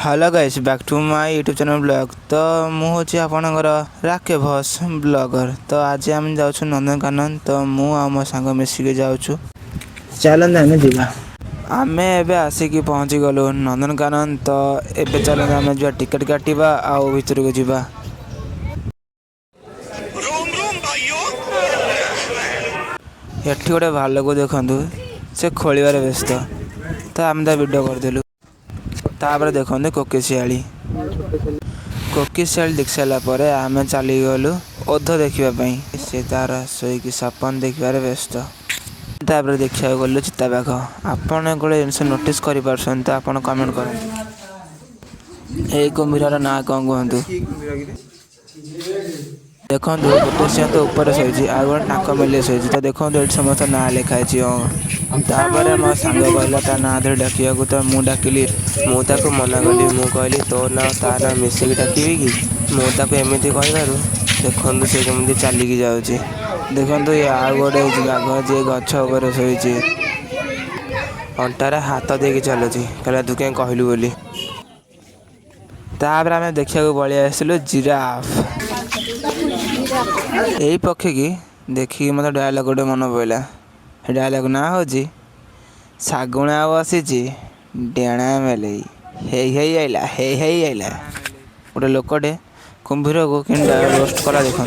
Hello guys back to my YouTube channel blog. तो मुझे आपणकर राके भस ब्लॉगर। तो आज आम जाऊँ नंदनकानन। तो मु आ मो सांग मिसिक जाऊँ। चलते आम जा आम एबे आसिक पहुँची गलु नंदनकानन। तो एबे चलते आम जा टिकट काटिबा आउ भितर को जीवा। एठी गोटे भालू को देखु से खोलिबार व्यस्त। तो आम ता वीडियो करदेलु। तापर देखते कोकिशियाली देख सारापर आम चलीगलु ओध देखापी। से तार शोक सपन देखार व्यस्त। तापर देखा गलु चिताबाघ। आपड़ गोटे जिन नोटिस कर कमेंट कर कुम्भीर ना कौन कहतु। देखो गोटे सी तो ऊपर शोची आ गए नाक मेले शोची। तो देखो ये समस्त ना लिखाई। तापर मो सांग कहला ता ना धरी डाकिया तो मुझे डाकिली। मुझे मना कली। मु कहली तो ना ता ना मिसिक डाकबी कि मुझे एमती कहू। देखु सी कमी चलिकी जाऊँगी। देखो ये आ गोटे बाघ जी गछ उपर शोची अंटार हाथ देकी चलुची। कहला तू क्या कहलु बोली। तापर आम देखा पलि आसलु जिराफ। यही पक्षी की देखिए मत डायलॉग गोटे मन पड़ा। डायलॉग ना हूँ शागुणा बसी डेणा मेले हे आइला गोटे लोकटे कुम्भीर को रोस्ट कला देखो।